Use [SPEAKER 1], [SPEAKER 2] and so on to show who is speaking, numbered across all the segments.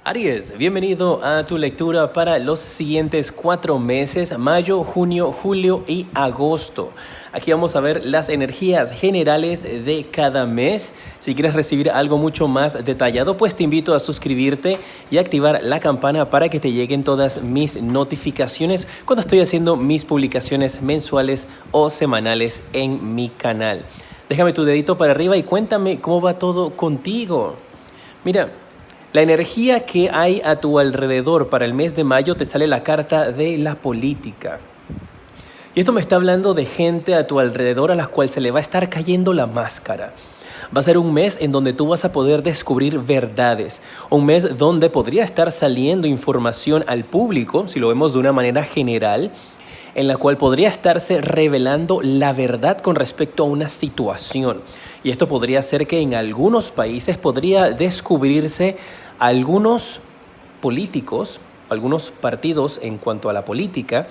[SPEAKER 1] Aries, bienvenido a tu lectura para los siguientes 4 meses, mayo, junio, julio y agosto. Aquí vamos a ver las energías generales de cada mes. Si quieres recibir algo mucho más detallado, pues te invito a suscribirte y activar la campana para que te lleguen todas mis notificaciones cuando estoy haciendo mis publicaciones mensuales o semanales en mi canal. Déjame tu dedito para arriba y cuéntame cómo va todo contigo. Mira, la energía que hay a tu alrededor para el mes de mayo te sale la carta de la política. Y esto me está hablando de gente a tu alrededor a la cual se le va a estar cayendo la máscara. Va a ser un mes en donde tú vas a poder descubrir verdades. Un mes donde podría estar saliendo información al público, si lo vemos de una manera general, en la cual podría estarse revelando la verdad con respecto a una situación. Y esto podría ser que en algunos países podría descubrirse algunos políticos, algunos partidos en cuanto a la política,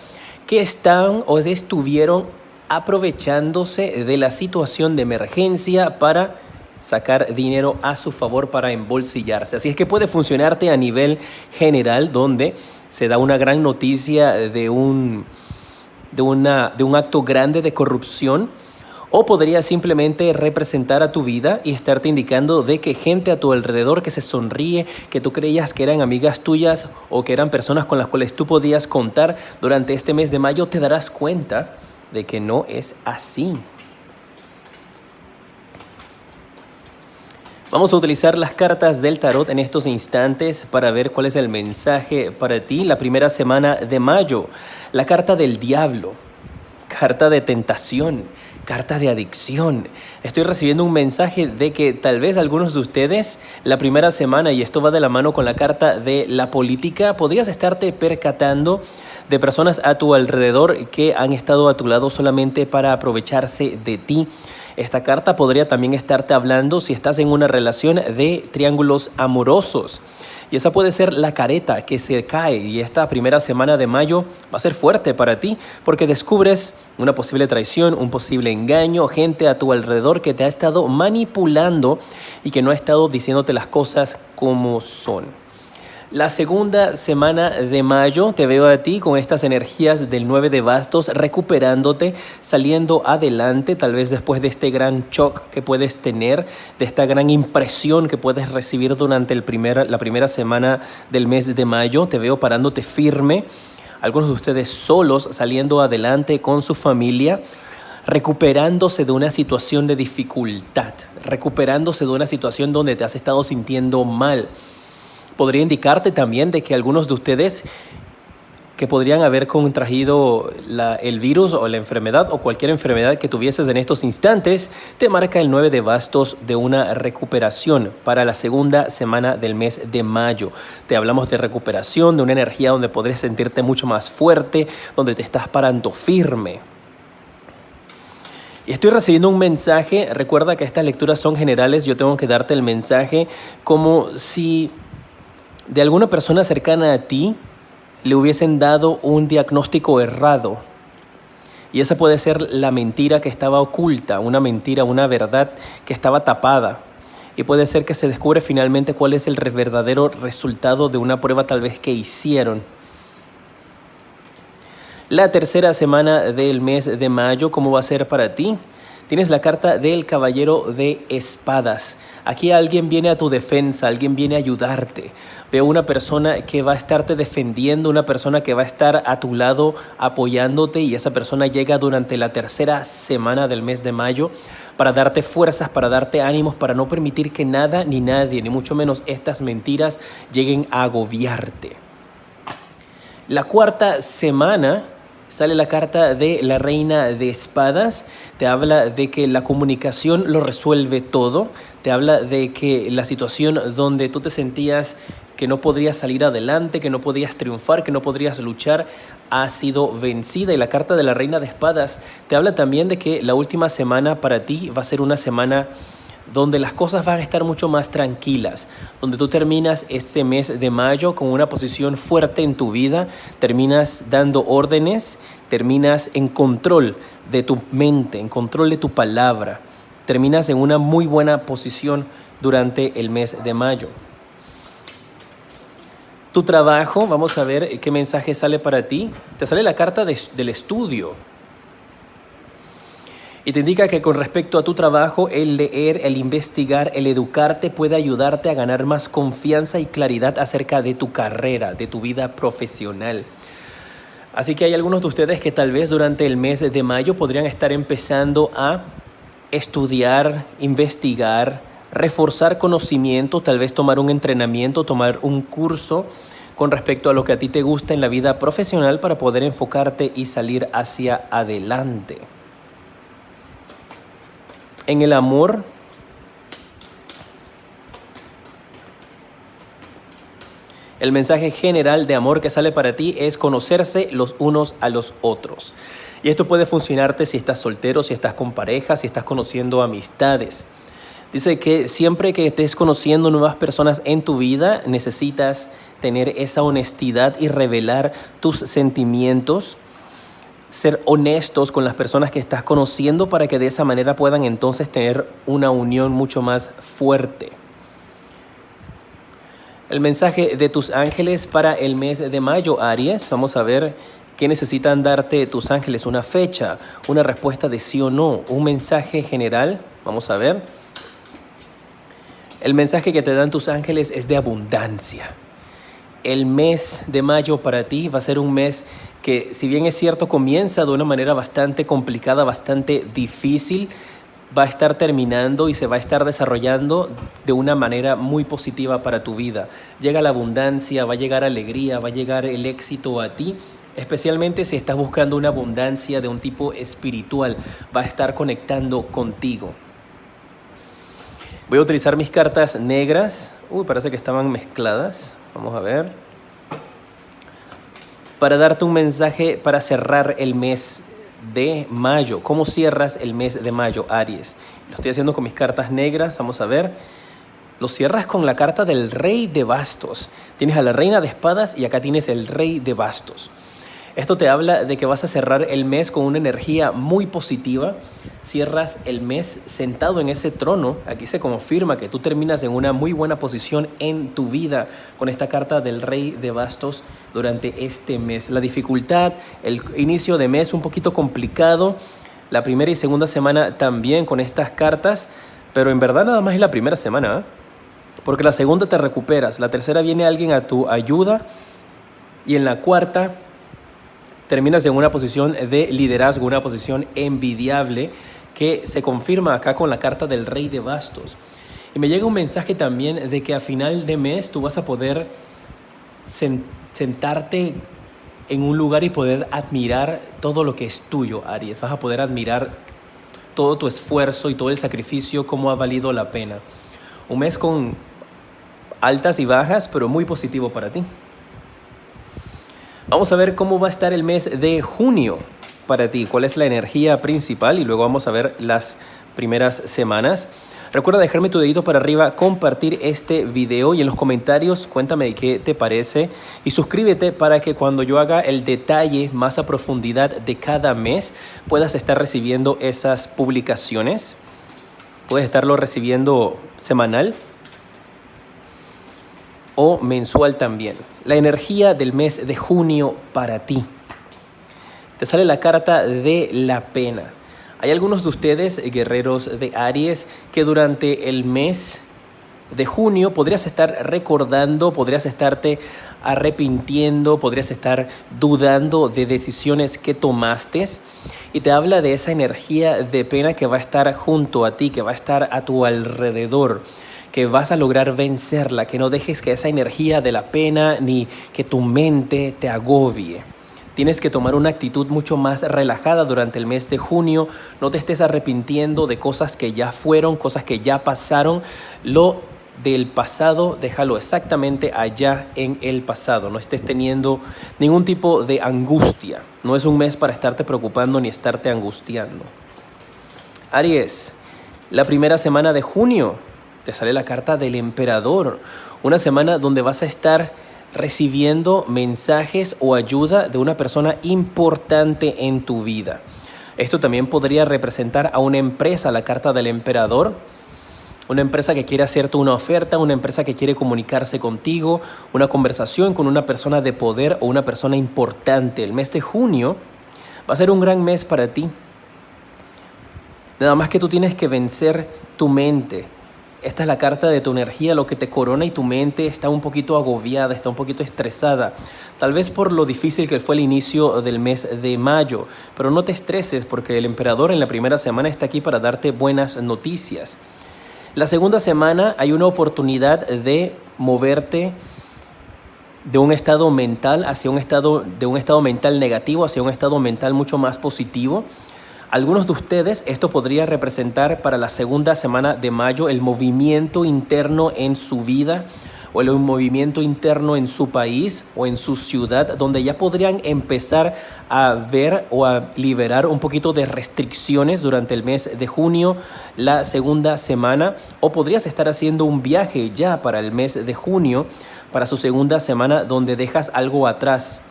[SPEAKER 1] que están o estuvieron aprovechándose de la situación de emergencia para sacar dinero a su favor para embolsillarse. Así es que puede funcionarte a nivel general, donde se da una gran noticia de un acto grande de corrupción, o podría simplemente representar a tu vida y estarte indicando de que gente a tu alrededor que se sonríe, que tú creías que eran amigas tuyas o que eran personas con las cuales tú podías contar durante este mes de mayo, te darás cuenta de que no es así. Vamos a utilizar las cartas del tarot en estos instantes para ver cuál es el mensaje para ti. La primera semana de mayo, la carta del diablo, carta de tentación, carta de adicción. Estoy recibiendo un mensaje de que tal vez algunos de ustedes la primera semana, y esto va de la mano con la carta de la política, podrías estarte percatando de personas a tu alrededor que han estado a tu lado solamente para aprovecharse de ti. Esta carta podría también estarte hablando si estás en una relación de triángulos amorosos. Y esa puede ser la careta que se cae, y esta primera semana de mayo va a ser fuerte para ti porque descubres una posible traición, un posible engaño, gente a tu alrededor que te ha estado manipulando y que no ha estado diciéndote las cosas como son. La segunda semana de mayo te veo a ti con estas energías del 9 de bastos, recuperándote, saliendo adelante, tal vez después de este gran shock que puedes tener, de esta gran impresión que puedes recibir durante la primera semana del mes de mayo. Te veo parándote firme, algunos de ustedes solos, saliendo adelante con su familia, recuperándose de una situación de dificultad, recuperándose de una situación donde te has estado sintiendo mal. Podría indicarte también de que algunos de ustedes que podrían haber contraído el virus o la enfermedad o cualquier enfermedad que tuvieses en estos instantes, te marca el 9 de bastos de una recuperación para la segunda semana del mes de mayo. Te hablamos de recuperación, de una energía donde podrías sentirte mucho más fuerte, donde te estás parando firme. Y estoy recibiendo un mensaje. Recuerda que estas lecturas son generales. Yo tengo que darte el mensaje como si de alguna persona cercana a ti le hubiesen dado un diagnóstico errado. Y esa puede ser la mentira que estaba oculta, una mentira, una verdad que estaba tapada. Y puede ser que se descubre finalmente cuál es el verdadero resultado de una prueba tal vez que hicieron. La tercera semana del mes de mayo, ¿cómo va a ser para ti? Tienes la carta del caballero de espadas. Aquí alguien viene a tu defensa, alguien viene a ayudarte. Veo una persona que va a estarte defendiendo, una persona que va a estar a tu lado apoyándote, y esa persona llega durante la tercera semana del mes de mayo para darte fuerzas, para darte ánimos, para no permitir que nada ni nadie, ni mucho menos estas mentiras, lleguen a agobiarte. La cuarta semana sale la carta de la reina de espadas. Te habla de que la comunicación lo resuelve todo. Te habla de que la situación donde tú te sentías que no podrías salir adelante, que no podías triunfar, que no podrías luchar, ha sido vencida. Y la carta de la reina de espadas te habla también de que la última semana para ti va a ser una semana donde las cosas van a estar mucho más tranquilas, donde tú terminas este mes de mayo con una posición fuerte en tu vida, terminas dando órdenes, terminas en control de tu mente, en control de tu palabra, terminas en una muy buena posición durante el mes de mayo. Tu trabajo, vamos a ver qué mensaje sale para ti. Te sale la carta del estudio. Y te indica que con respecto a tu trabajo, el leer, el investigar, el educarte puede ayudarte a ganar más confianza y claridad acerca de tu carrera, de tu vida profesional. Así que hay algunos de ustedes que tal vez durante el mes de mayo podrían estar empezando a estudiar, investigar, reforzar conocimiento, tal vez tomar un entrenamiento, tomar un curso con respecto a lo que a ti te gusta en la vida profesional para poder enfocarte y salir hacia adelante. En el amor, el mensaje general de amor que sale para ti es conocerse los unos a los otros. Y esto puede funcionarte si estás soltero, si estás con pareja, si estás conociendo amistades. Dice que siempre que estés conociendo nuevas personas en tu vida, necesitas tener esa honestidad y revelar tus sentimientos, ser honestos con las personas que estás conociendo para que de esa manera puedan entonces tener una unión mucho más fuerte. El mensaje de tus ángeles para el mes de mayo, Aries. Vamos a ver qué necesitan darte tus ángeles. Una fecha, una respuesta de sí o no, un mensaje general. Vamos a ver. El mensaje que te dan tus ángeles es de abundancia. El mes de mayo para ti va a ser un mes que, si bien es cierto, comienza de una manera bastante complicada, bastante difícil, va a estar terminando y se va a estar desarrollando de una manera muy positiva para tu vida. Llega la abundancia, va a llegar alegría, va a llegar el éxito a ti, especialmente si estás buscando una abundancia de un tipo espiritual, va a estar conectando contigo. Voy a utilizar mis cartas negras. Parece que estaban mezcladas. Vamos a ver. Para darte un mensaje para cerrar el mes de mayo. ¿Cómo cierras el mes de mayo, Aries? Lo estoy haciendo con mis cartas negras. Vamos a ver. Lo cierras con la carta del Rey de Bastos. Tienes a la Reina de Espadas y acá tienes el Rey de Bastos. Esto te habla de que vas a cerrar el mes con una energía muy positiva. Cierras el mes sentado en ese trono. Aquí se confirma que tú terminas en una muy buena posición en tu vida con esta carta del Rey de Bastos durante este mes. La dificultad, el inicio de mes un poquito complicado. La primera y segunda semana también con estas cartas. Pero en verdad nada más es la primera semana, ¿eh? Porque la segunda te recuperas. La tercera viene alguien a tu ayuda. Y en la cuarta terminas en una posición de liderazgo, una posición envidiable que se confirma acá con la carta del Rey de Bastos. Y me llega un mensaje también de que a final de mes tú vas a poder sentarte en un lugar y poder admirar todo lo que es tuyo, Aries. Vas a poder admirar todo tu esfuerzo y todo el sacrificio, cómo ha valido la pena. Un mes con altas y bajas, pero muy positivo para ti. Vamos a ver cómo va a estar el mes de junio para ti, cuál es la energía principal y luego vamos a ver las primeras semanas. Recuerda dejarme tu dedito para arriba, compartir este video y en los comentarios cuéntame qué te parece y suscríbete para que cuando yo haga el detalle más a profundidad de cada mes puedas estar recibiendo esas publicaciones. Puedes estarlo recibiendo semanal o mensual también. La energía del mes de junio para ti. Te sale la carta de la pena. Hay algunos de ustedes, guerreros de Aries, que durante el mes de junio podrías estar recordando, podrías estarte arrepintiendo, podrías estar dudando de decisiones que tomaste. Y te habla de esa energía de pena que va a estar junto a ti, que va a estar a tu alrededor, que vas a lograr vencerla, que no dejes que esa energía de la pena ni que tu mente te agobie. Tienes que tomar una actitud mucho más relajada durante el mes de junio. No te estés arrepintiendo de cosas que ya fueron, cosas que ya pasaron. Lo del pasado, déjalo exactamente allá en el pasado. No estés teniendo ningún tipo de angustia. No es un mes para estarte preocupando ni estarte angustiando. Aries, la primera semana de junio te sale la carta del Emperador. Una semana donde vas a estar recibiendo mensajes o ayuda de una persona importante en tu vida. Esto también podría representar a una empresa, la carta del Emperador. Una empresa que quiere hacerte una oferta, una empresa que quiere comunicarse contigo, una conversación con una persona de poder o una persona importante. El mes de junio va a ser un gran mes para ti. Nada más que tú tienes que vencer tu mente. Esta es la carta de tu energía, lo que te corona, y tu mente está un poquito agobiada, está un poquito estresada. Tal vez por lo difícil que fue el inicio del mes de mayo. Pero no te estreses, porque el emperador en la primera semana está aquí para darte buenas noticias. La segunda semana hay una oportunidad de moverte de un estado mental hacia un estado mental negativo, hacia un estado mental mucho más positivo. Algunos de ustedes, esto podría representar para la segunda semana de mayo el movimiento interno en su vida o el movimiento interno en su país o en su ciudad, donde ya podrían empezar a ver o a liberar un poquito de restricciones durante el mes de junio, la segunda semana, o podrías estar haciendo un viaje ya para el mes de junio, para su segunda semana, donde dejas algo atrás.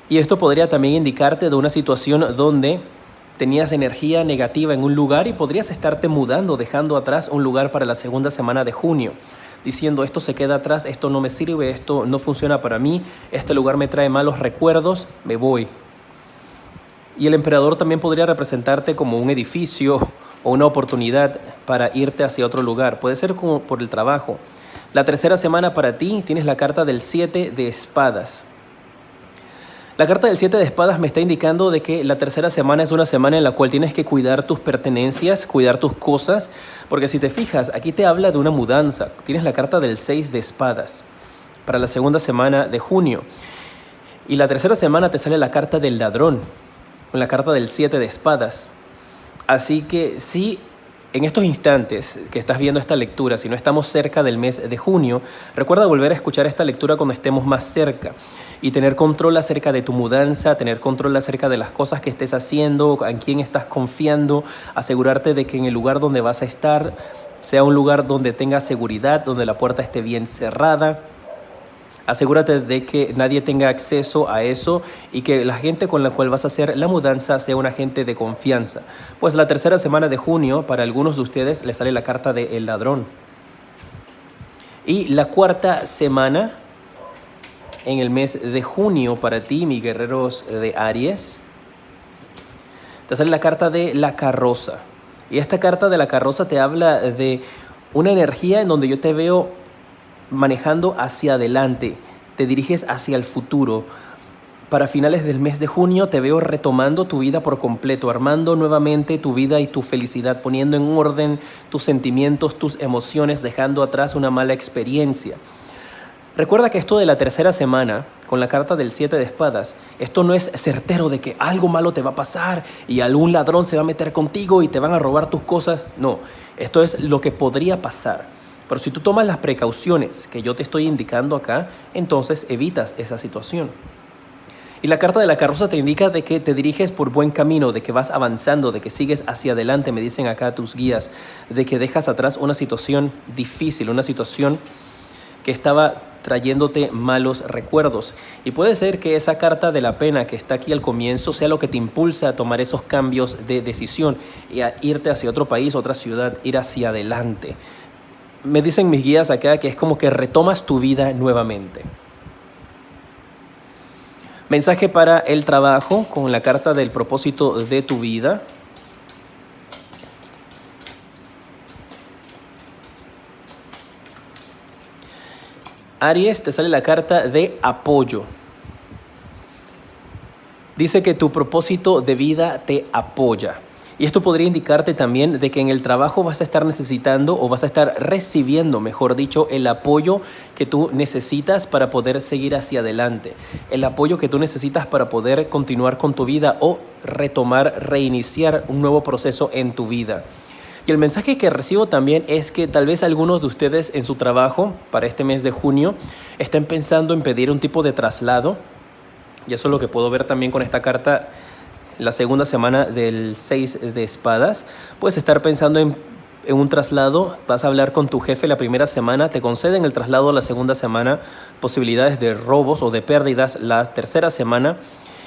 [SPEAKER 1] Y esto podría también indicarte de una situación donde tenías energía negativa en un lugar y podrías estarte mudando, dejando atrás un lugar para la segunda semana de junio, diciendo esto se queda atrás, esto no me sirve, esto no funciona para mí, este lugar me trae malos recuerdos, me voy. Y el emperador también podría representarte como un edificio o una oportunidad para irte hacia otro lugar, puede ser como por el trabajo. La tercera semana para ti tienes la carta del 7 de espadas. La carta del 7 de espadas me está indicando de que la tercera semana es una semana en la cual tienes que cuidar tus pertenencias, cuidar tus cosas, porque si te fijas, aquí te habla de una mudanza. Tienes la carta del 6 de espadas para la segunda semana de junio. Y la tercera semana te sale la carta del ladrón, con la carta del 7 de espadas. Así que sí, en estos instantes que estás viendo esta lectura, si no estamos cerca del mes de junio, recuerda volver a escuchar esta lectura cuando estemos más cerca y tener control acerca de tu mudanza, tener control acerca de las cosas que estés haciendo, en quién estás confiando, asegurarte de que en el lugar donde vas a estar sea un lugar donde tengas seguridad, donde la puerta esté bien cerrada. Asegúrate de que nadie tenga acceso a eso y que la gente con la cual vas a hacer la mudanza sea una gente de confianza. Pues la tercera semana de junio, para algunos de ustedes, les sale la carta del ladrón. Y la cuarta semana, en el mes de junio, para ti, mis guerreros de Aries, te sale la carta de la carroza. Y esta carta de la carroza te habla de una energía en donde yo te veo manejando hacia adelante, te diriges hacia el futuro. Para finales del mes de junio te veo retomando tu vida por completo, armando nuevamente tu vida y tu felicidad, poniendo en orden tus sentimientos, tus emociones, dejando atrás una mala experiencia. Recuerda que esto de la tercera semana, con la carta del 7 de espadas, esto no es certero de que algo malo te va a pasar y algún ladrón se va a meter contigo y te van a robar tus cosas. No, esto es lo que podría pasar. Pero si tú tomas las precauciones que yo te estoy indicando acá, entonces evitas esa situación. Y la carta de la carroza te indica de que te diriges por buen camino, de que vas avanzando, de que sigues hacia adelante, me dicen acá tus guías, de que dejas atrás una situación difícil, una situación que estaba trayéndote malos recuerdos. Y puede ser que esa carta de la pena que está aquí al comienzo sea lo que te impulsa a tomar esos cambios de decisión y a irte hacia otro país, otra ciudad, ir hacia adelante. Me dicen mis guías acá que es como que retomas tu vida nuevamente. Mensaje para el trabajo con la carta del propósito de tu vida. Aries, te sale la carta de apoyo. Dice que tu propósito de vida te apoya. Y esto podría indicarte también de que en el trabajo vas a estar necesitando o vas a estar recibiendo, mejor dicho, el apoyo que tú necesitas para poder seguir hacia adelante. El apoyo que tú necesitas para poder continuar con tu vida o retomar, reiniciar un nuevo proceso en tu vida. Y el mensaje que recibo también es que tal vez algunos de ustedes en su trabajo para este mes de junio estén pensando en pedir un tipo de traslado. Y eso es lo que puedo ver también con esta carta. La segunda semana del 6 de espadas, puedes estar pensando en un traslado, vas a hablar con tu jefe la primera semana, te conceden el traslado la segunda semana, posibilidades de robos o de pérdidas la tercera semana,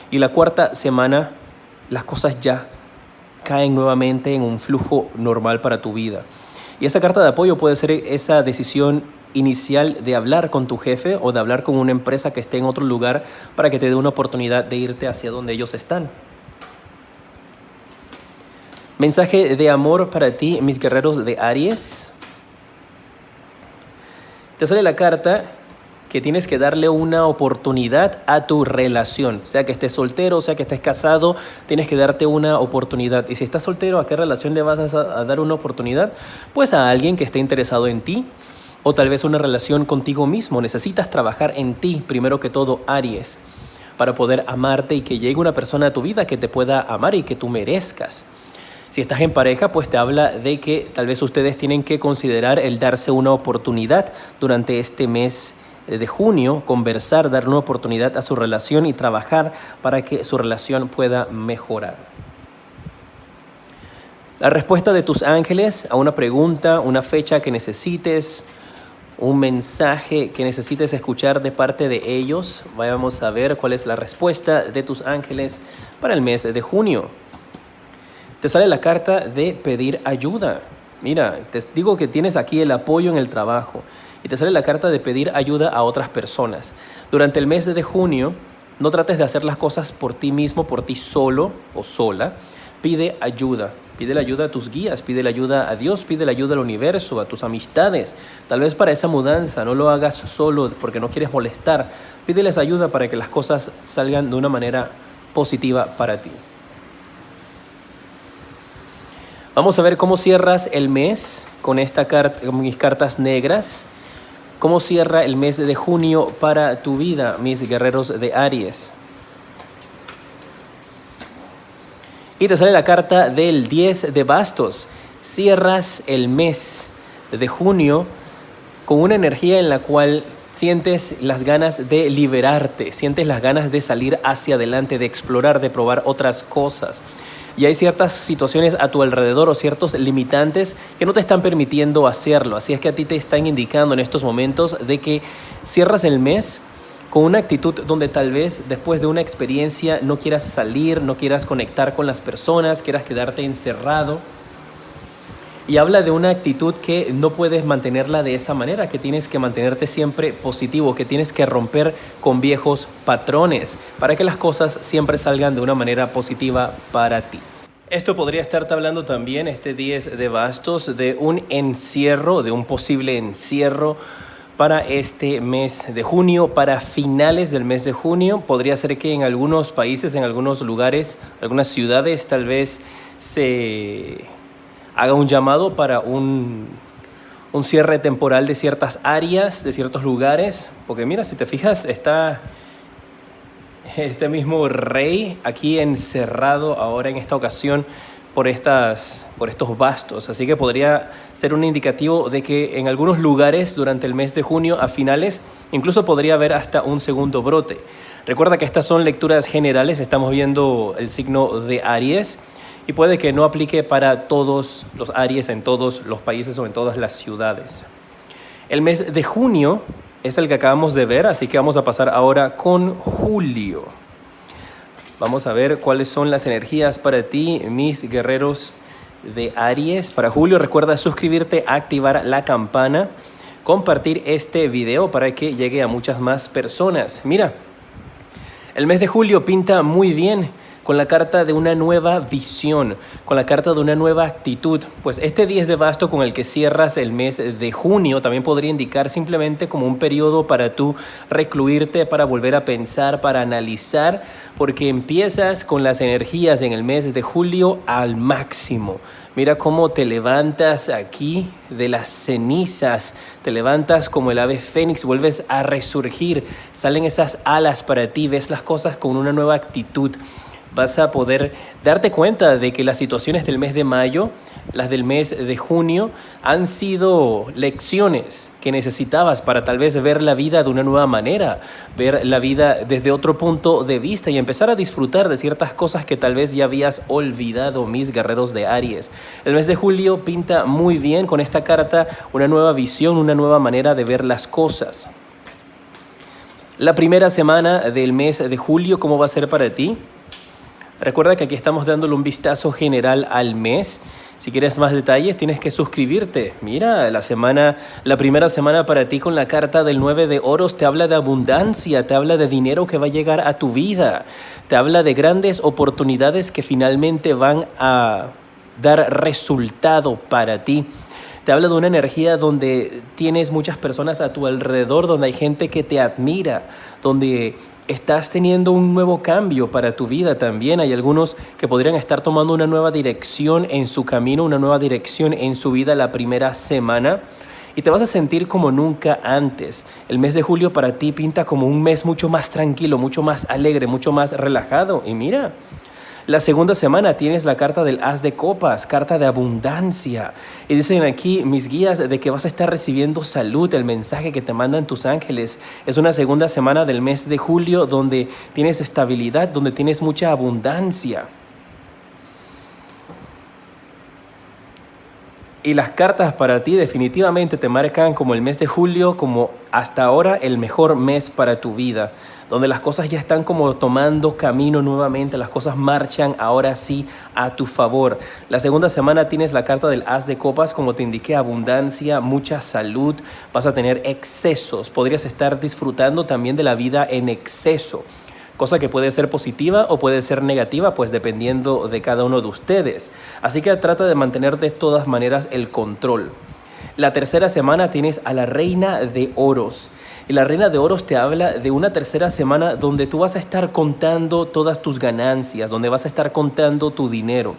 [SPEAKER 1] y la cuarta semana las cosas ya caen nuevamente en un flujo normal para tu vida. Y esa carta de apoyo puede ser esa decisión inicial de hablar con tu jefe o de hablar con una empresa que esté en otro lugar para que te dé una oportunidad de irte hacia donde ellos están. Mensaje de amor para ti, mis guerreros de Aries. Te sale la carta que tienes que darle una oportunidad a tu relación. Sea que estés soltero, sea que estés casado, tienes que darte una oportunidad. Y si estás soltero, ¿a qué relación le vas a dar una oportunidad? Pues a alguien que esté interesado en ti, o tal vez una relación contigo mismo. Necesitas trabajar en ti, primero que todo, Aries, para poder amarte y que llegue una persona a tu vida que te pueda amar y que tú merezcas. Si estás en pareja, pues te habla de que tal vez ustedes tienen que considerar el darse una oportunidad durante este mes de junio, conversar, dar una oportunidad a su relación y trabajar para que su relación pueda mejorar. La respuesta de tus ángeles a una pregunta, una fecha que necesites, un mensaje que necesites escuchar de parte de ellos. Vamos a ver cuál es la respuesta de tus ángeles para el mes de junio. Te sale la carta de pedir ayuda. Mira, te digo que tienes aquí el apoyo en el trabajo y te sale la carta de pedir ayuda a otras personas. Durante el mes de junio, no trates de hacer las cosas por ti mismo, por ti solo o sola. Pide ayuda. Pide la ayuda a tus guías, pide la ayuda a Dios, pide la ayuda al universo, a tus amistades. Tal vez para esa mudanza no lo hagas solo porque no quieres molestar. Pídeles ayuda para que las cosas salgan de una manera positiva para ti. Vamos a ver cómo cierras el mes con con mis cartas negras. ¿Cómo cierra el mes de junio para tu vida, mis guerreros de Aries? Y te sale la carta del 10 de bastos. Cierras el mes de junio con una energía en la cual sientes las ganas de liberarte, sientes las ganas de salir hacia adelante, de explorar, de probar otras cosas. Y hay ciertas situaciones a tu alrededor o ciertos limitantes que no te están permitiendo hacerlo. Así es que a ti te están indicando en estos momentos de que cierras el mes con una actitud donde tal vez después de una experiencia no quieras salir, no quieras conectar con las personas, quieras quedarte encerrado. Y habla de una actitud que no puedes mantenerla de esa manera, que tienes que mantenerte siempre positivo, que tienes que romper con viejos patrones para que las cosas siempre salgan de una manera positiva para ti. Esto podría estarte hablando también, este 10 de bastos, de un encierro, de un posible encierro para este mes de junio, para finales del mes de junio. Podría ser que en algunos países, en algunos lugares, algunas ciudades, tal vez se haga un llamado para un cierre temporal de ciertas áreas, de ciertos lugares. Porque mira, si te fijas, está este mismo rey aquí encerrado ahora en esta ocasión por estos bastos. Así que podría ser un indicativo de que en algunos lugares durante el mes de junio a finales incluso podría haber hasta un segundo brote. Recuerda que estas son lecturas generales, estamos viendo el signo de Aries y puede que no aplique para todos los Aries en todos los países o en todas las ciudades. El mes de junio es el que acabamos de ver, así que vamos a pasar ahora con julio. Vamos a ver cuáles son las energías para ti, mis guerreros de Aries. Para julio, recuerda suscribirte, activar la campana, compartir este video para que llegue a muchas más personas. Mira, el mes de julio pinta muy bien con la carta de una nueva visión, con la carta de una nueva actitud. Pues este 10 de basto con el que cierras el mes de junio también podría indicar simplemente como un periodo para tú recluirte, para volver a pensar, para analizar, porque empiezas con las energías en el mes de julio al máximo. Mira cómo te levantas aquí de las cenizas, te levantas como el ave fénix, vuelves a resurgir, salen esas alas para ti, ves las cosas con una nueva actitud. Vas a poder darte cuenta de que las situaciones del mes de mayo, las del mes de junio, han sido lecciones que necesitabas para tal vez ver la vida de una nueva manera, ver la vida desde otro punto de vista y empezar a disfrutar de ciertas cosas que tal vez ya habías olvidado, mis guerreros de Aries. El mes de julio pinta muy bien con esta carta, una nueva visión, una nueva manera de ver las cosas. La primera semana del mes de julio, ¿cómo va a ser para ti? Recuerda que aquí estamos dándole un vistazo general al mes Si quieres más detalles, tienes que suscribirte. Mira, la primera semana para ti con la carta del 9 de oros te habla de abundancia, te habla de dinero que va a llegar a tu vida, te habla de grandes oportunidades que finalmente van a dar resultado para ti. Te habla de una energía donde tienes muchas personas a tu alrededor, donde hay gente que te admira, donde estás teniendo un nuevo cambio para tu vida también. Hay algunos que podrían estar tomando una nueva dirección en su camino, una nueva dirección en su vida la primera semana. Y te vas a sentir como nunca antes. El mes de julio para ti pinta como un mes mucho más tranquilo, mucho más alegre, mucho más relajado. Y mira, la segunda semana tienes la carta del As de Copas, carta de abundancia. Y dicen aquí mis guías de que vas a estar recibiendo salud, el mensaje que te mandan tus ángeles. Es una segunda semana del mes de julio donde tienes estabilidad, donde tienes mucha abundancia. Y las cartas para ti definitivamente te marcan como el mes de julio, como hasta ahora el mejor mes para tu vida, donde las cosas ya están como tomando camino nuevamente, las cosas marchan ahora sí a tu favor. La segunda semana tienes la carta del As de Copas, como te indiqué, abundancia, mucha salud, vas a tener excesos, podrías estar disfrutando también de la vida en exceso. Cosa que puede ser positiva o puede ser negativa, pues dependiendo de cada uno de ustedes. Así que trata de mantener de todas maneras el control. La tercera semana tienes a la Reina de Oros. Y la Reina de Oros te habla de una tercera semana donde tú vas a estar contando todas tus ganancias, donde vas a estar contando tu dinero.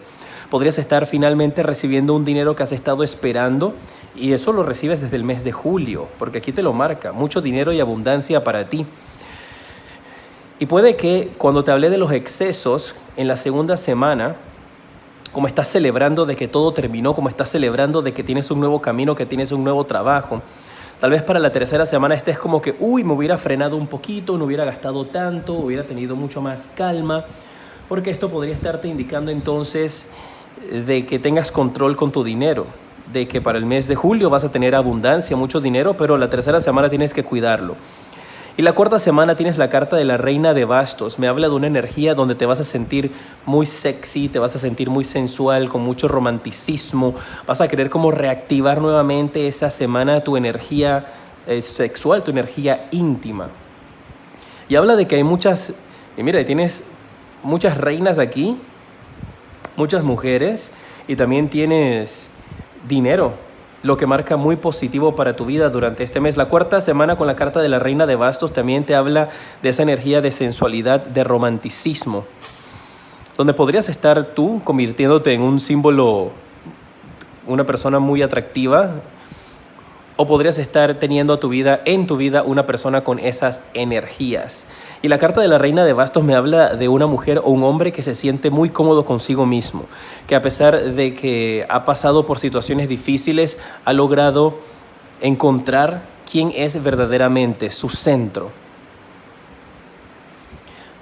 [SPEAKER 1] Podrías estar finalmente recibiendo un dinero que has estado esperando y eso lo recibes desde el mes de julio, porque aquí te lo marca, mucho dinero y abundancia para ti. Y puede que cuando te hablé de los excesos en la segunda semana, como estás celebrando de que todo terminó, como estás celebrando de que tienes un nuevo camino, que tienes un nuevo trabajo, tal vez para la tercera semana estés como que, me hubiera frenado un poquito, no hubiera gastado tanto, hubiera tenido mucho más calma, porque esto podría estarte indicando entonces de que tengas control con tu dinero, de que para el mes de julio vas a tener abundancia, mucho dinero, pero la tercera semana tienes que cuidarlo. Y la cuarta semana tienes la carta de la Reina de Bastos. Me habla de una energía donde te vas a sentir muy sexy, te vas a sentir muy sensual, con mucho romanticismo. Vas a querer como reactivar nuevamente esa semana tu energía sexual, tu energía íntima. Y habla de que hay tienes muchas reinas aquí, muchas mujeres, y también tienes dinero, lo que marca muy positivo para tu vida durante este mes. La cuarta semana con la carta de la Reina de Bastos también te habla de esa energía de sensualidad, de romanticismo, donde podrías estar tú convirtiéndote en un símbolo, una persona muy atractiva, o podrías estar teniendo en tu vida una persona con esas energías. Y la carta de la Reina de Bastos me habla de una mujer o un hombre que se siente muy cómodo consigo mismo, que a pesar de que ha pasado por situaciones difíciles, ha logrado encontrar quién es verdaderamente su centro.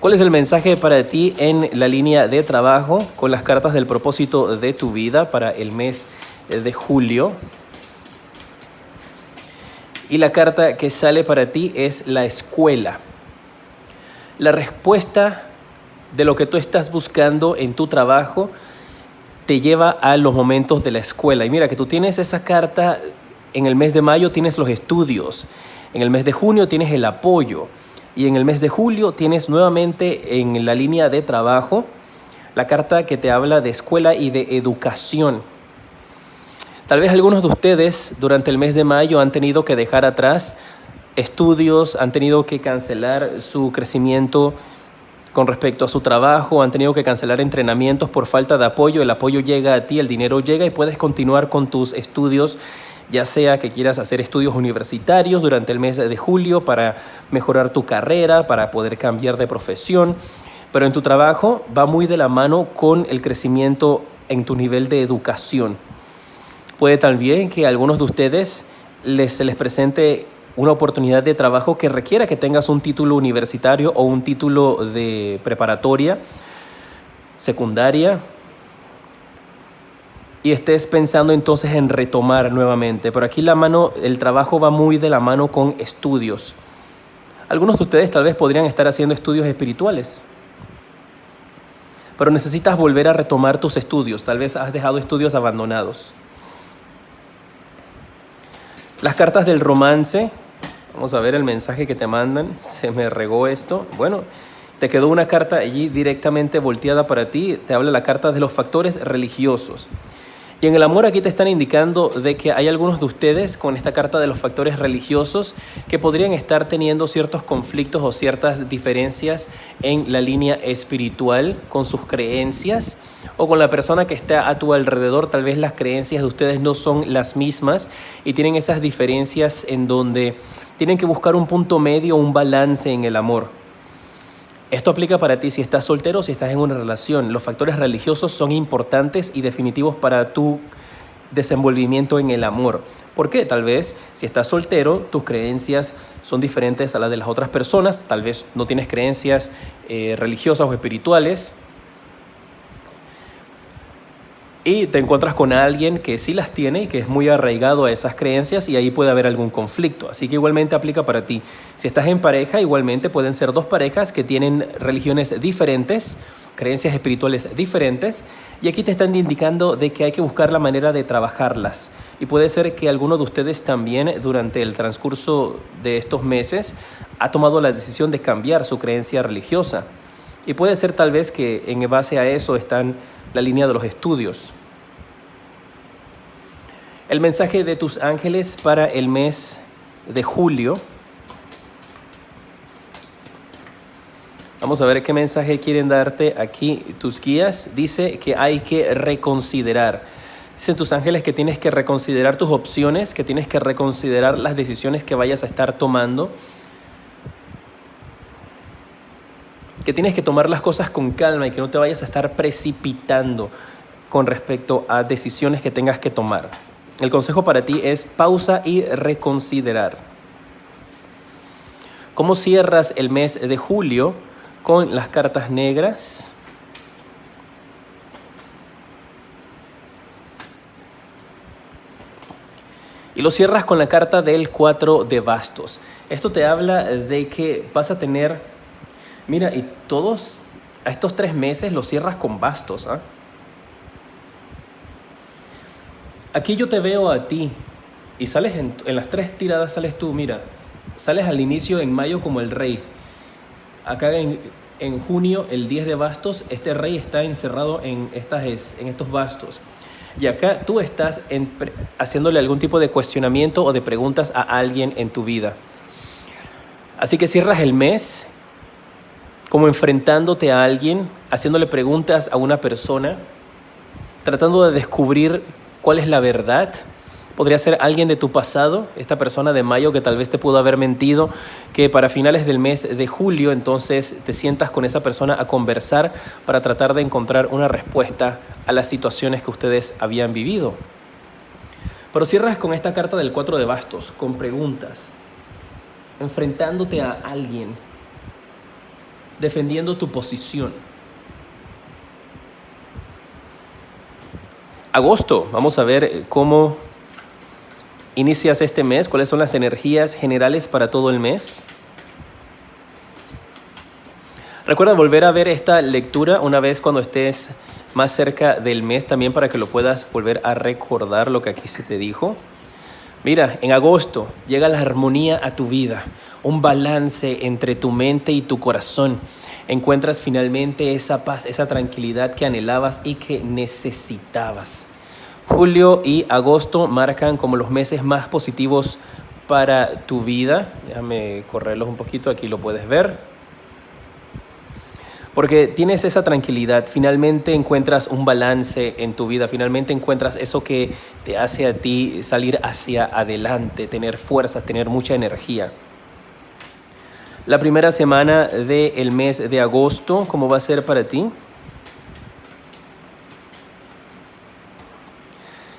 [SPEAKER 1] ¿Cuál es el mensaje para ti en la línea de trabajo con las cartas del propósito de tu vida para el mes de julio? Y la carta que sale para ti es la escuela. La respuesta de lo que tú estás buscando en tu trabajo te lleva a los momentos de la escuela. Y mira que tú tienes esa carta, en el mes de mayo tienes los estudios, en el mes de junio tienes el apoyo y en el mes de julio tienes nuevamente en la línea de trabajo la carta que te habla de escuela y de educación. Tal vez algunos de ustedes durante el mes de mayo han tenido que dejar atrás estudios, han tenido que cancelar su crecimiento con respecto a su trabajo, han tenido que cancelar entrenamientos por falta de apoyo. El apoyo llega a ti, el dinero llega y puedes continuar con tus estudios, ya sea que quieras hacer estudios universitarios durante el mes de julio para mejorar tu carrera, para poder cambiar de profesión, pero en tu trabajo va muy de la mano con el crecimiento en tu nivel de educación. Puede también que a algunos de ustedes se les presente una oportunidad de trabajo que requiera que tengas un título universitario o un título de preparatoria, secundaria, y estés pensando entonces en retomar nuevamente. Pero aquí el trabajo va muy de la mano con estudios. Algunos de ustedes tal vez podrían estar haciendo estudios espirituales. pero necesitas volver a retomar tus estudios. Tal vez has dejado estudios abandonados. Las cartas del romance. Vamos a ver el mensaje que te mandan. Se me regó esto. Bueno, te quedó una carta allí directamente volteada para ti. Te habla la carta de los factores religiosos. Y en el amor aquí te están indicando de que hay algunos de ustedes con esta carta de los factores religiosos que podrían estar teniendo ciertos conflictos o ciertas diferencias en la línea espiritual con sus creencias o con la persona que está a tu alrededor. Tal vez las creencias de ustedes no son las mismas y tienen esas diferencias en donde tienen que buscar un punto medio, un balance en el amor. Esto aplica para ti si estás soltero o si estás en una relación. Los factores religiosos son importantes y definitivos para tu desenvolvimiento en el amor. ¿Por qué? Tal vez si estás soltero, tus creencias son diferentes a las de las otras personas. Tal vez no tienes creencias religiosas o espirituales. Y te encuentras con alguien que sí las tiene y que es muy arraigado a esas creencias y ahí puede haber algún conflicto. Así que igualmente aplica para ti. Si estás en pareja, igualmente pueden ser dos parejas que tienen religiones diferentes, creencias espirituales diferentes. Y aquí te están indicando de que hay que buscar la manera de trabajarlas. Y puede ser que alguno de ustedes también durante el transcurso de estos meses ha tomado la decisión de cambiar su creencia religiosa. Y puede ser tal vez que en base a eso están la línea de los estudios. El mensaje de tus ángeles para el mes de julio. Vamos a ver qué mensaje quieren darte aquí tus guías. Dice que hay que reconsiderar. Dicen tus ángeles que tienes que reconsiderar tus opciones, que tienes que reconsiderar las decisiones que vayas a estar tomando, que tienes que tomar las cosas con calma y que no te vayas a estar precipitando con respecto a decisiones que tengas que tomar. El consejo para ti es pausa y reconsiderar. ¿Cómo cierras el mes de julio con las cartas negras? Y lo cierras con la carta del 4 de bastos. Esto te habla de que vas a tener... Mira, y todos a estos 3 meses los cierras con bastos, ¿ah? Aquí yo te veo a ti y sales en las 3 tiradas, sales tú, mira. Sales al inicio en mayo como el rey. Acá en junio, el 10 de bastos, este rey está encerrado en estos bastos. Y acá tú estás haciéndole algún tipo de cuestionamiento o de preguntas a alguien en tu vida. Así que cierras el mes como enfrentándote a alguien, haciéndole preguntas a una persona, tratando de descubrir cuál es la verdad. Podría ser alguien de tu pasado, esta persona de mayo que tal vez te pudo haber mentido, que para finales del mes de julio entonces te sientas con esa persona a conversar para tratar de encontrar una respuesta a las situaciones que ustedes habían vivido. Pero cierras con esta carta del 4 de bastos, con preguntas, enfrentándote a alguien, defendiendo tu posición. Agosto, vamos a ver cómo inicias este mes, cuáles son las energías generales para todo el mes. Recuerda volver a ver esta lectura una vez cuando estés más cerca del mes también para que lo puedas volver a recordar lo que aquí se te dijo. Mira, en agosto llega la armonía a tu vida, un balance entre tu mente y tu corazón. Encuentras finalmente esa paz, esa tranquilidad que anhelabas y que necesitabas. Julio y agosto marcan como los meses más positivos para tu vida. Déjame correrlos un poquito, aquí lo puedes ver. Porque tienes esa tranquilidad, finalmente encuentras un balance en tu vida, finalmente encuentras eso que te hace a ti salir hacia adelante, tener fuerzas, tener mucha energía. La primera semana del mes de agosto, ¿cómo va a ser para ti?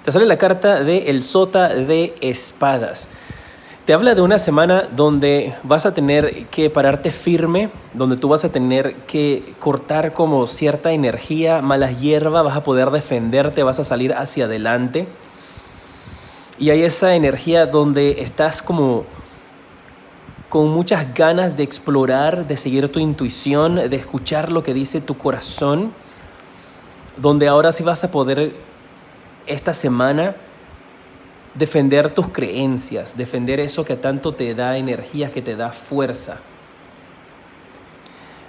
[SPEAKER 1] Te sale la carta de el Sota de Espadas. Te habla de una semana donde vas a tener que pararte firme, donde tú vas a tener que cortar como cierta energía, malas hierbas, vas a poder defenderte, vas a salir hacia adelante. Y hay esa energía donde estás como con muchas ganas de explorar, de seguir tu intuición, de escuchar lo que dice tu corazón. donde ahora sí vas a poder esta semana defender tus creencias, defender eso que tanto te da energía, que te da fuerza.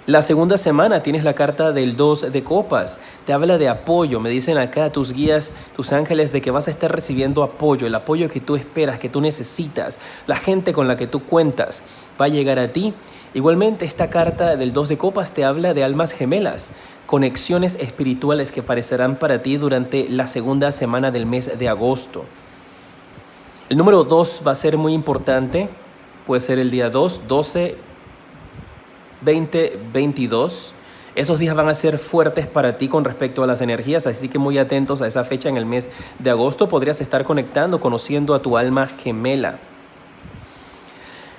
[SPEAKER 1] La segunda semana tienes la carta del 2 de copas. Te habla de apoyo. Me dicen acá tus guías, tus ángeles, de que vas a estar recibiendo apoyo. El apoyo que tú esperas, que tú necesitas. La gente con la que tú cuentas va a llegar a ti. Igualmente, esta carta del 2 de copas te habla de almas gemelas, conexiones espirituales que aparecerán para ti durante la segunda semana del mes de agosto. El número 2 va a ser muy importante. Puede ser el día 2, 12, 20, 22. Esos días van a ser fuertes para ti con respecto a las energías, así que muy atentos a esa fecha en el mes de agosto. Podrías estar conectando, conociendo a tu alma gemela.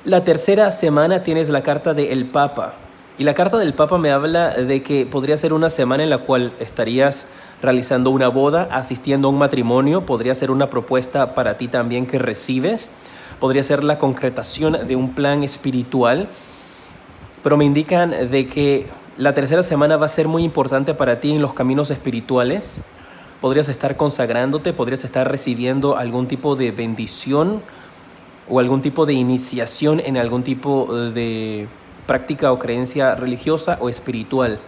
[SPEAKER 1] La tercera semana tienes la carta del Papa. Y la carta del Papa me habla de que podría ser una semana en la cual estarías realizando una boda, asistiendo a un matrimonio. Podría ser una propuesta para ti también que recibes. Podría ser la concretación de un plan espiritual. Pero me indican de que la tercera semana va a ser muy importante para ti en los caminos espirituales. Podrías estar consagrándote, podrías estar recibiendo algún tipo de bendición o algún tipo de iniciación en algún tipo de práctica o creencia religiosa o espiritual.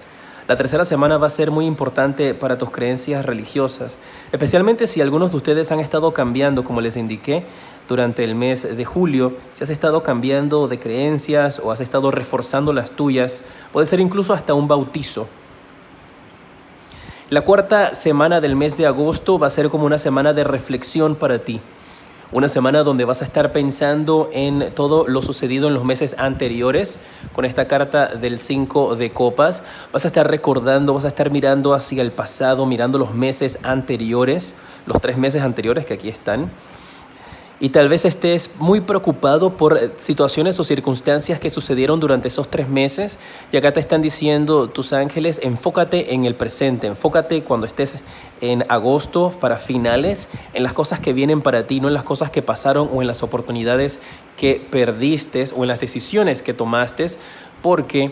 [SPEAKER 1] La tercera semana va a ser muy importante para tus creencias religiosas, especialmente si algunos de ustedes han estado cambiando, como les indiqué, durante el mes de julio. Si has estado cambiando de creencias o has estado reforzando las tuyas, puede ser incluso hasta un bautizo. La cuarta semana del mes de agosto va a ser como una semana de reflexión para ti. Una semana donde vas a estar pensando en todo lo sucedido en los meses anteriores. Con esta carta del 5 de copas, vas a estar recordando, vas a estar mirando hacia el pasado, mirando los meses anteriores, los 3 meses anteriores que aquí están. Y tal vez estés muy preocupado por situaciones o circunstancias que sucedieron durante esos 3 meses. Y acá te están diciendo tus ángeles, enfócate en el presente, enfócate cuando estés en agosto para finales, en las cosas que vienen para ti, no en las cosas que pasaron o en las oportunidades que perdiste o en las decisiones que tomaste, porque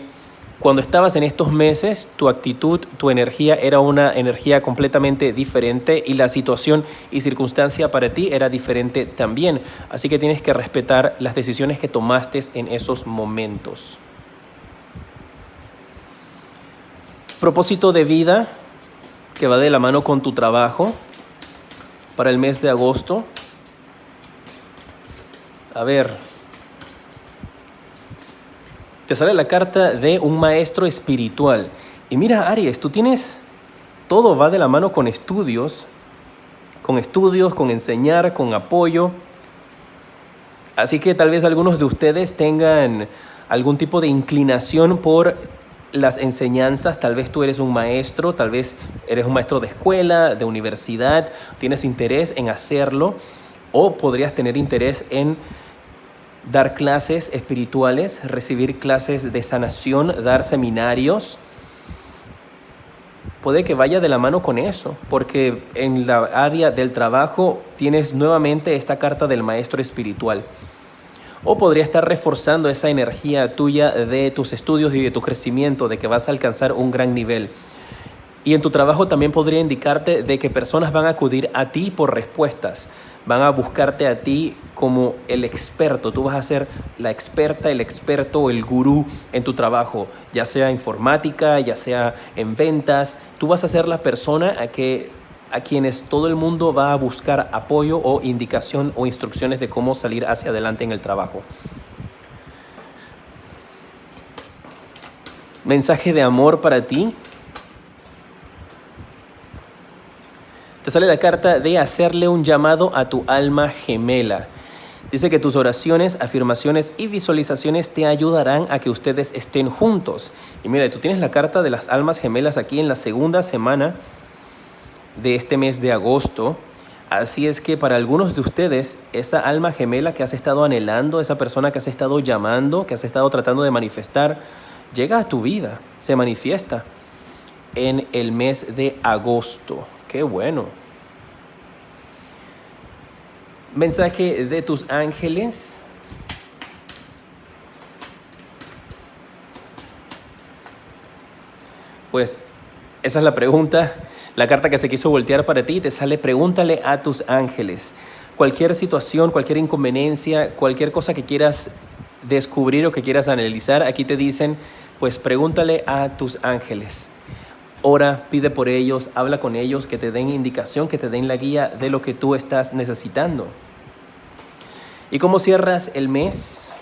[SPEAKER 1] cuando estabas en estos meses, tu actitud, tu energía era una energía completamente diferente y la situación y circunstancia para ti era diferente también. Así que tienes que respetar las decisiones que tomaste en esos momentos. Propósito de vida que va de la mano con tu trabajo para el mes de agosto. A ver. Te sale la carta de un maestro espiritual. Y mira, Aries, tú tienes, todo va de la mano con estudios, con enseñar, con apoyo. Así que tal vez algunos de ustedes tengan algún tipo de inclinación por las enseñanzas. Tal vez tú eres un maestro, tal vez eres un maestro de escuela, de universidad, tienes interés en hacerlo, o podrías tener interés en dar clases espirituales, recibir clases de sanación, dar seminarios. Puede que vaya de la mano con eso, porque en la área del trabajo tienes nuevamente esta carta del maestro espiritual. O podría estar reforzando esa energía tuya de tus estudios y de tu crecimiento, de que vas a alcanzar un gran nivel. Y en tu trabajo también podría indicarte de que personas van a acudir a ti por respuestas. Van a buscarte a ti como el experto. Tú vas a ser la experta, el experto, el gurú en tu trabajo, ya sea informática, ya sea en ventas. Tú vas a ser la persona a quienes todo el mundo va a buscar apoyo o indicación o instrucciones de cómo salir hacia adelante en el trabajo. Mensaje de amor para ti. Te sale la carta de hacerle un llamado a tu alma gemela. Dice que tus oraciones, afirmaciones y visualizaciones te ayudarán a que ustedes estén juntos. Y mira, tú tienes la carta de las almas gemelas aquí en la segunda semana de este mes de agosto. Así es que para algunos de ustedes, esa alma gemela que has estado anhelando, esa persona que has estado llamando, que has estado tratando de manifestar, llega a tu vida, se manifiesta en el mes de agosto. ¡Qué bueno! Mensaje de tus ángeles. Pues esa es la pregunta La carta que se quiso voltear para ti te sale pregúntale a tus ángeles. Cualquier situación, cualquier inconveniencia, cualquier cosa que quieras descubrir o que quieras analizar, aquí te dicen, pues pregúntale a tus ángeles. Ora, pide por ellos, habla con ellos, que te den indicación, que te den la guía de lo que tú estás necesitando. ¿Y cómo cierras el mes?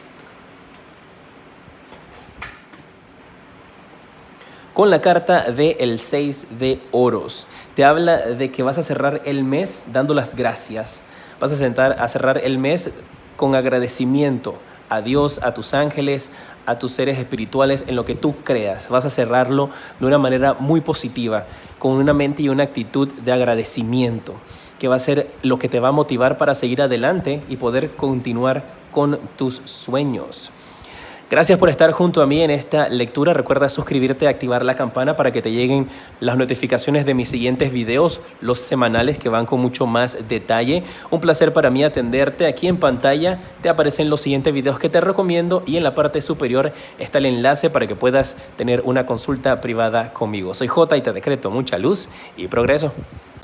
[SPEAKER 1] Con la carta del 6 de oros. Te habla de que vas a cerrar el mes dando las gracias. Vas a cerrar el mes con agradecimiento a Dios, a tus ángeles, a tus seres espirituales, en lo que tú creas. Vas a cerrarlo de una manera muy positiva, con una mente y una actitud de agradecimiento, que va a ser lo que te va a motivar para seguir adelante y poder continuar con tus sueños. Gracias por estar junto a mí en esta lectura. Recuerda suscribirte y activar la campana para que te lleguen las notificaciones de mis siguientes videos, los semanales que van con mucho más detalle. Un placer para mí atenderte. Aquí en pantalla te aparecen los siguientes videos que te recomiendo y en la parte superior está el enlace para que puedas tener una consulta privada conmigo. Soy J y te decreto mucha luz y progreso.